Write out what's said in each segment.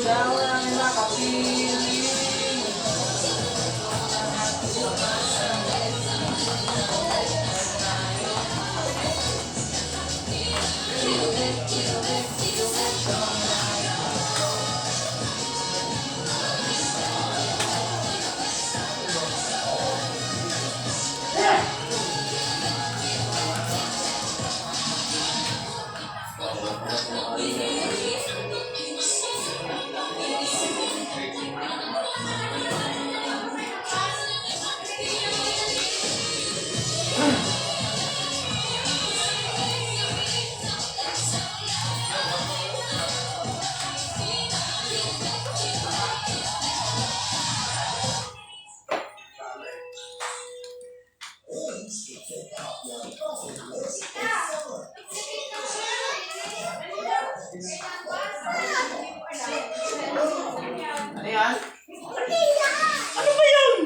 Jangan nakapili. Ano yan? Ano ba yan?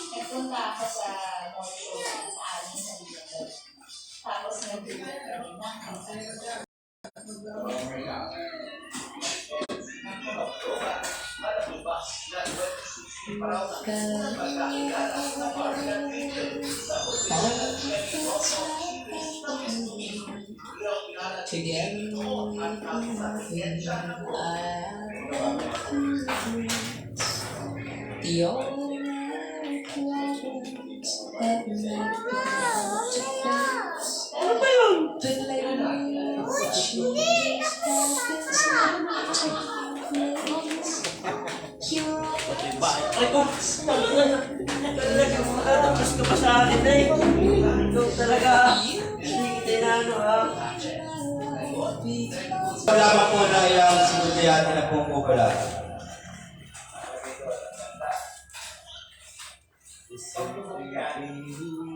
Nagpunta ako sa North Shore sa amin sa Bicol. Tapos nag-uwi kami na. Ano ba yun? Ay ko, talagang makatapos ka pa sa akin eh. Ito talaga, hindi kita inaano ha. Wala pa po na ilang sinudayati na pong kubala.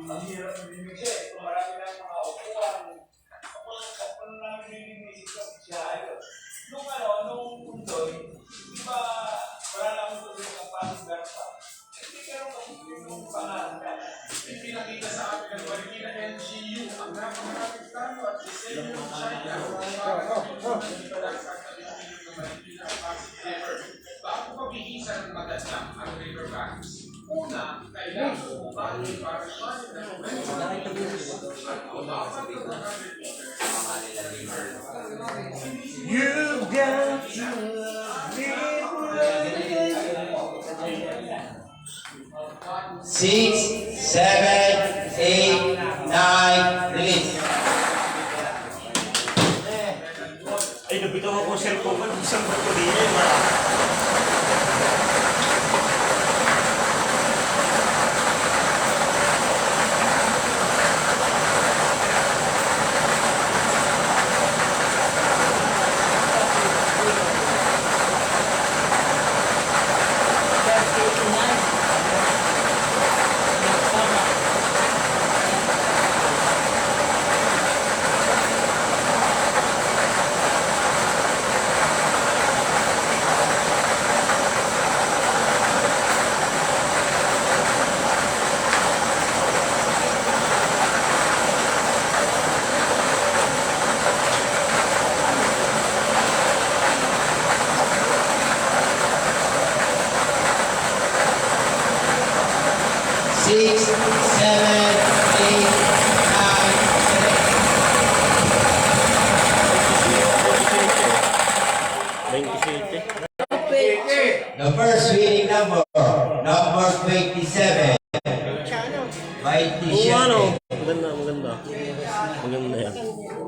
Ang hirap din kasi kung marami lang mga upuan, ako na namin nilinisip kasi siya. Nung undoy, di ba wala lang ito rin ang pang-lugar pa. Hindi karoon kasi yung pangalan ka. Yung pinakita sa akin ng Marikina NGU, ang napakaraming tano at disenyo ng China. Dito lang sa kalimutin ng Marikina Pasig River. Bago pag-iisa ng magandang ang riverbanks. Una, kailangan bumali para siya ng You got to live. 6, 7, 8, 9, release. Ay, nabitaw ako sa cellphone ko. Isang bato din eh.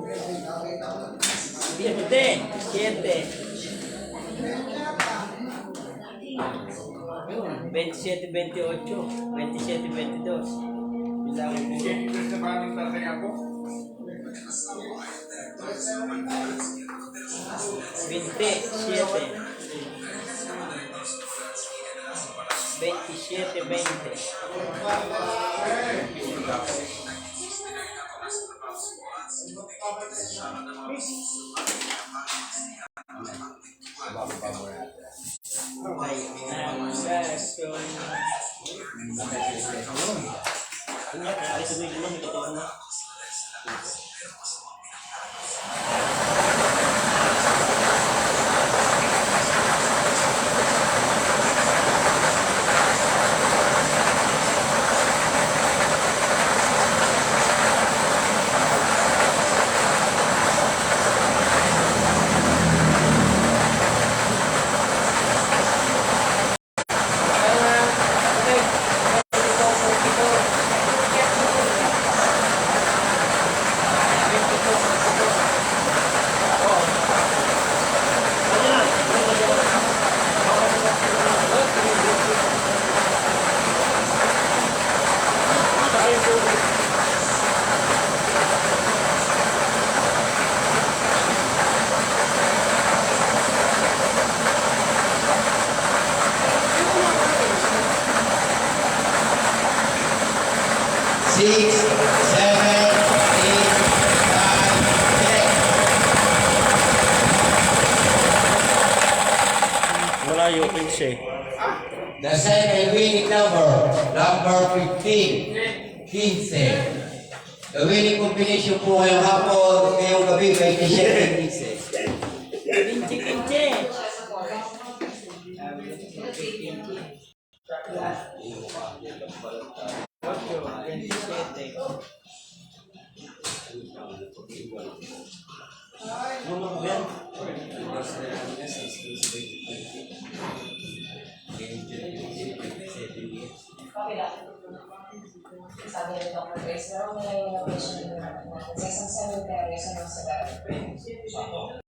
Yun, 27, 28, 27, 22. Bilangan mo. Sa bagong tatay ako. 27, 20. Okay, session. Ingat, ay tumigil lang, may katawan na. Six, seven, eight, nine, 10. Malayo, 15. The second winning number 15. 15. The winning combination po ngayong hapon, ngayong gabi, 27, 15. 15. Sabi ni Dr. Grace, meron na yung mga patient na sa isang cemetery sa mga